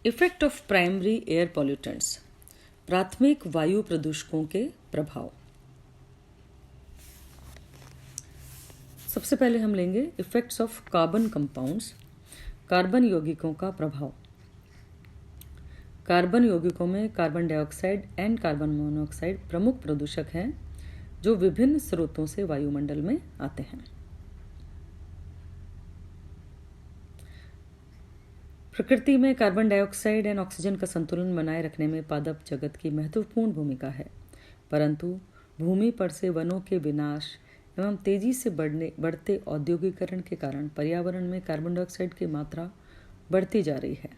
Effect of primary air pollutants, प्राथमिक वायु प्रदूषकों के प्रभाव। सबसे पहले हम लेंगे effects of carbon compounds, carbon यौगिकों का प्रभाव। कार्बन यौगिकों में carbon dioxide and carbon monoxide प्रमुख प्रदूषक हैं जो विभिन्न स्रोतों से वायुमंडल में आते हैं। प्रकृति में कार्बन डाइऑक्साइड एंड ऑक्सीजन का संतुलन बनाए रखने में पादप जगत की महत्वपूर्ण भूमिका है, परंतु भूमि पर से वनों के विनाश एवं तेजी से बढ़ते औद्योगिकरण के कारण पर्यावरण में कार्बन डाइऑक्साइड की मात्रा बढ़ती जा रही है।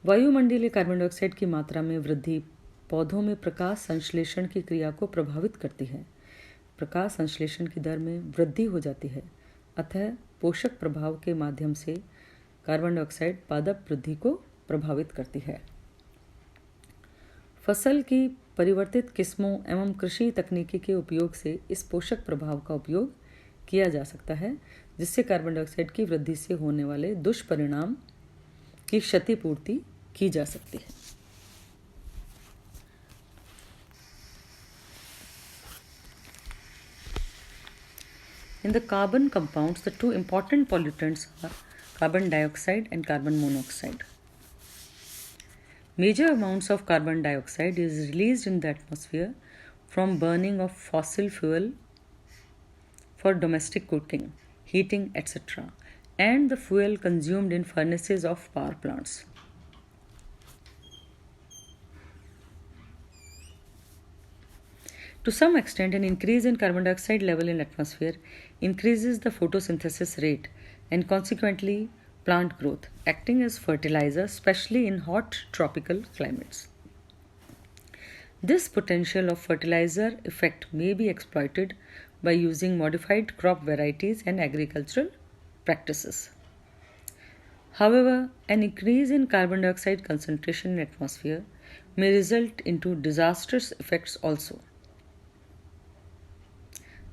वायुमंडलीय कार्बन डाइऑक्साइड की मात्रा में वृद्धि पौधों में प्रकाश संश्लेषण की क्रिया को प्रभावित करती है। प्रकाश संश्लेषण की दर में वृद्धि हो जाती है, अतः पोषक प्रभाव के माध्यम से कार्बन डाइऑक्साइड पादप वृद्धि को प्रभावित करती है। फसल की परिवर्तित किस्मों एवं कृषि तकनीकी के उपयोग से इस पोषक प्रभाव का उपयोग किया जा सकता है, जिससे कार्बन डाइऑक्साइड की वृद्धि से होने वाले दुष्परिणाम की क्षतिपूर्ति की जा सकती है। In the carbon compounds, the two important pollutants are carbon dioxide and carbon monoxide. Major amounts of carbon dioxide is released in the atmosphere from burning of fossil fuel for domestic cooking, heating, etc., and the fuel consumed in furnaces of power plants. To some extent, an increase in carbon dioxide level in atmosphere increases the photosynthesis rate and consequently plant growth, acting as fertilizer, especially in hot tropical climates. This potential of fertilizer effect may be exploited by using modified crop varieties and agricultural practices. However, an increase in carbon dioxide concentration in atmosphere may result into disastrous effects also.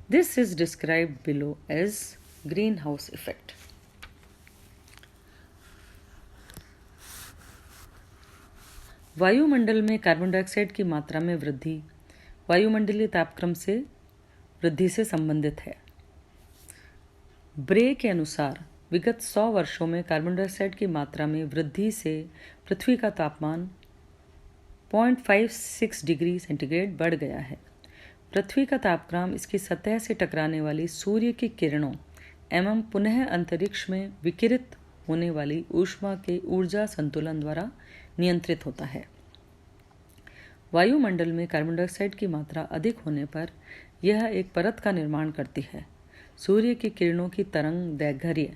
This is described below as greenhouse effect. वायुमंडल में carbon dioxide की मात्रा में वृद्धि वायुमंडलीय तापक्रम से वृद्धि से संबंधित है। ब्रे के अनुसार विगत 100 वर्षों में कार्बन डाइऑक्साइड की मात्रा में वृद्धि से पृथ्वी का तापमान 0.56 डिग्री सेंटीग्रेड बढ़ गया है। पृथ्वी का तापक्रम इसकी सतह से टकराने वाली सूर्य की किरणों एवं पुनः अंतरिक्ष में विकिरित होने वाली ऊष्मा के ऊर्जा संतुलन द्वारा नियंत्रित होता है। वायुमंडल में कार्बन डाइऑक्साइड की मात्रा अधिक होने पर यह एक परत का निर्माण करती है। सूर्य की किरणों की तरंग दैर्घ्य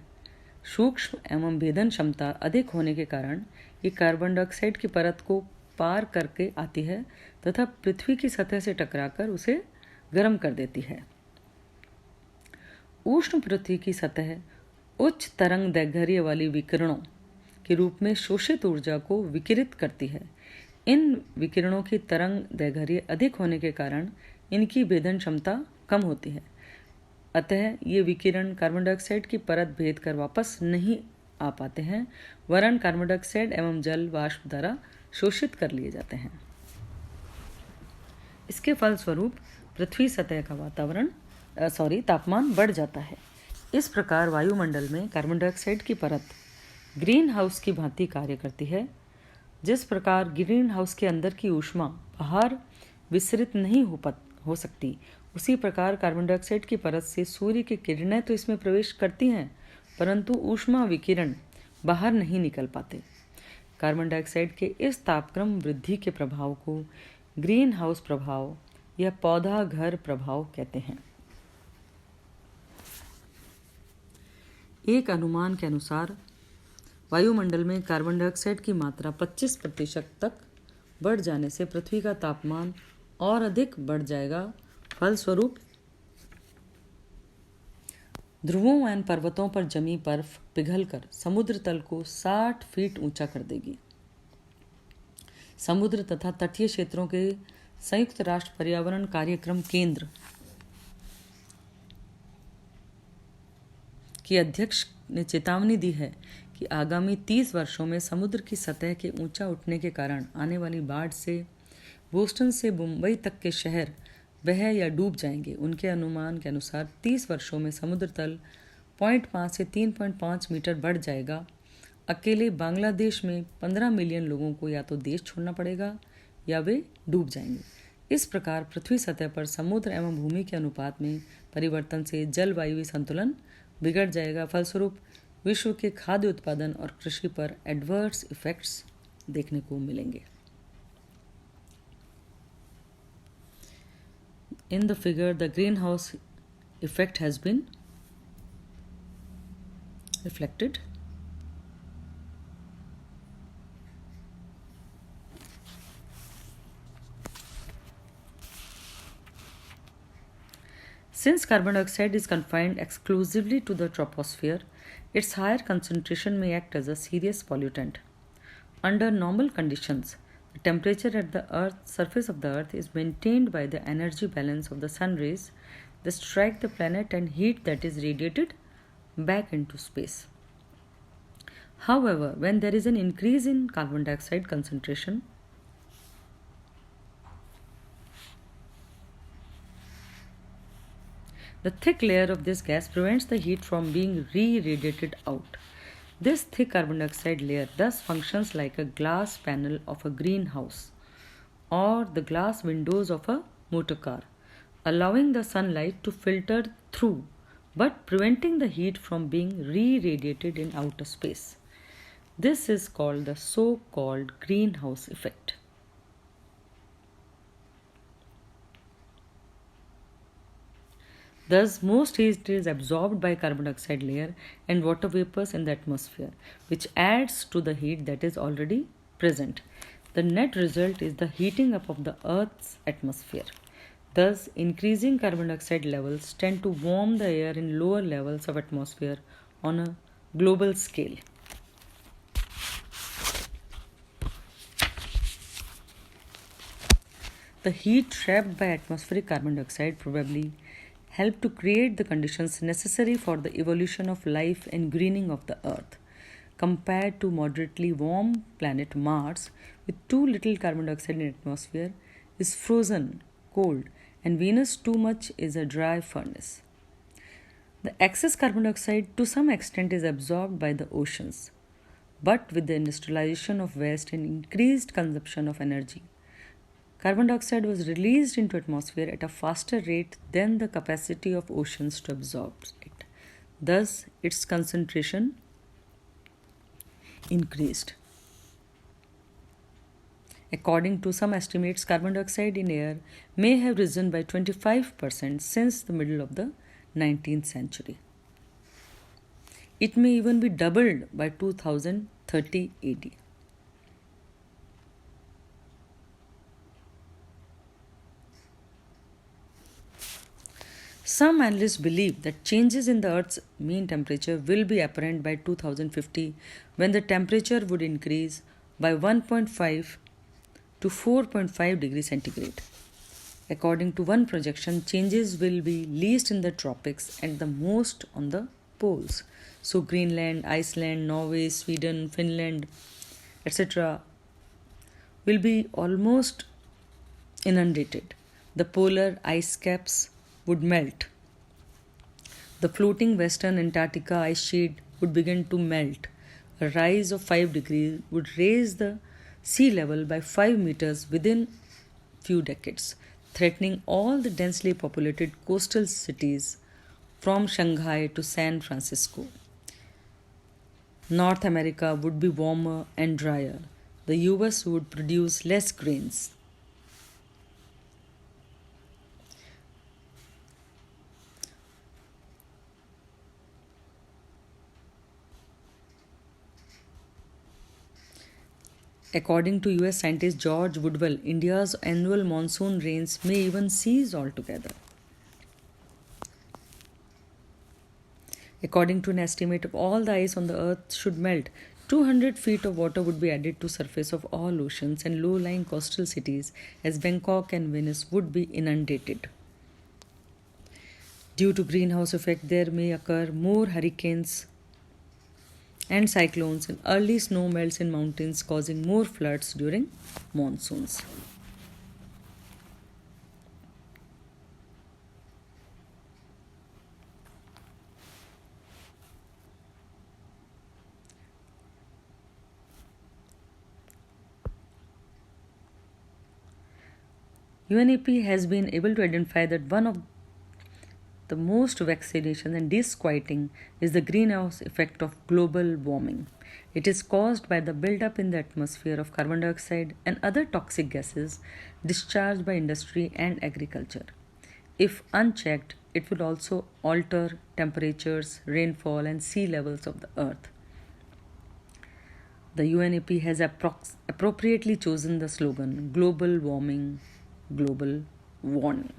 सूक्ष्म एवं भेदन क्षमता अधिक होने के कारण ये कार्बन डाइऑक्साइड की परत को पार करके आती है तथा पृथ्वी की सतह से टकराकर उसे गर्म कर देती है। उष्ण पृथ्वी की सतह उच्च तरंग दैर्घ्य वाली विकिरणों के रूप में शोषित ऊर्जा को विकिरित करती है। इन विकिरणों की तरंग दैर्घ्य अधिक होने के कारण इनकी भेदन क्षमता कम होती है, अतः ये विकिरण कार्बन डाइऑक्साइड की परत भेद कर वापस नहीं आ पाते हैं, वरन कार्बन डाइऑक्साइड एवं जल वाष्प द्वारा शोषित कर लिए जाते हैं। इसके फलस्वरूप पृथ्वी सतह का तापमान बढ़ जाता है। इस प्रकार वायुमंडल में कार्बन डाइऑक्साइड की परत ग्रीन हाउस की भांति कार्य करती है। जिस प्रकार ग्रीन हाउस के अंदर की ऊष्मा बाहर विसरित नहीं हो सकती, उसी प्रकार कार्बन डाइऑक्साइड की परत से सूर्य की किरणें तो इसमें प्रवेश करती हैं, परंतु ऊष्मा विकिरण बाहर नहीं निकल पाते। कार्बन डाइऑक्साइड के इस तापक्रम वृद्धि के प्रभाव को ग्रीन हाउस प्रभाव या पौधा घर प्रभाव कहते हैं। एक अनुमान के अनुसार वायुमंडल में कार्बन डाइऑक्साइड की मात्रा 25% तक बढ़ जाने से पृथ्वी का तापमान और अधिक बढ़ जाएगा। फलस्वरूप ध्रुवों एवं पर्वतों पर जमी बर्फ पिघलकर समुद्र तल को 60 फीट ऊंचा कर देगी। समुद्र तथा तटीय क्षेत्रों के संयुक्त राष्ट्र पर्यावरण कार्यक्रम केंद्र की अध्यक्ष ने चेतावनी दी है कि आगामी 30 वर्षों में समुद्र की सतह के ऊंचा उठने के कारण आने वाली बाढ़ से बोस्टन से मुंबई तक के शहर बह या डूब जाएंगे। उनके अनुमान के अनुसार 30 वर्षों में समुद्र तल 0.5 से 3.5 मीटर बढ़ जाएगा। अकेले बांग्लादेश में 15 मिलियन लोगों को या तो देश छोड़ना पड़ेगा या वे डूब जाएंगे। इस प्रकार पृथ्वी सतह पर समुद्र एवं भूमि के अनुपात में परिवर्तन से जलवायुवी संतुलन बिगड़ जाएगा। फलस्वरूप विश्व के खाद्य उत्पादन और कृषि पर एडवर्स इफेक्ट्स देखने को मिलेंगे। In the figure, the greenhouse effect has been reflected. Since carbon dioxide is confined exclusively to the troposphere, its higher concentration may act as a serious pollutant. Under normal conditions, the temperature at the surface of the earth is maintained by the energy balance of the sun rays that strike the planet and heat that is radiated back into space. However, when there is an increase in carbon dioxide concentration, the thick layer of this gas prevents the heat from being re-radiated out. This thick carbon dioxide layer thus functions like a glass panel of a greenhouse or the glass windows of a motor car, allowing the sunlight to filter through but preventing the heat from being re-radiated in outer space. This is called the so-called greenhouse effect. Thus, most heat is absorbed by carbon dioxide layer and water vapors in the atmosphere, which adds to the heat that is already present. The net result is the heating up of the Earth's atmosphere. Thus, increasing carbon dioxide levels tend to warm the air in lower levels of atmosphere on a global scale. The heat trapped by atmospheric carbon dioxide probably help to create the conditions necessary for the evolution of life and greening of the earth. Compared to moderately warm planet Mars with too little carbon dioxide in atmosphere is frozen, cold, and Venus too much is a dry furnace. The excess carbon dioxide to some extent is absorbed by the oceans, but with the industrialization of West and increased consumption of energy, carbon dioxide was released into atmosphere at a faster rate than the capacity of oceans to absorb it. Thus, its concentration increased. According to some estimates, carbon dioxide in air may have risen by 25% since the middle of the 19th century. It may even be doubled by 2030 AD. Some analysts believe that changes in the Earth's mean temperature will be apparent by 2050 when the temperature would increase by 1.5 to 4.5 degrees centigrade. According to one projection, changes will be least in the tropics and the most on the poles. So Greenland, Iceland, Norway, Sweden, Finland, etc. will be almost inundated. The polar ice caps would melt. The floating western Antarctica ice sheet would begin to melt. A rise of 5 degrees would raise the sea level by 5 meters within few decades, threatening all the densely populated coastal cities from Shanghai to San Francisco. North America would be warmer and drier. The US would produce less grains. According to US scientist George Woodwell, India's annual monsoon rains may even cease altogether. According to an estimate of all the ice on the earth should melt, 200 feet of water would be added to surface of all oceans and low-lying coastal cities as Bangkok and Venice would be inundated. Due to greenhouse effect, there may occur more hurricanes and cyclones, and early snow melts in mountains, causing more floods during monsoons. UNEP has been able to identify that one of the most vexation and disquieting is the greenhouse effect of global warming. It is caused by the buildup in the atmosphere of carbon dioxide and other toxic gases discharged by industry and agriculture. If unchecked, it will also alter temperatures, rainfall, and sea levels of the earth. The UNEP has appropriately chosen the slogan Global Warming, Global Warning.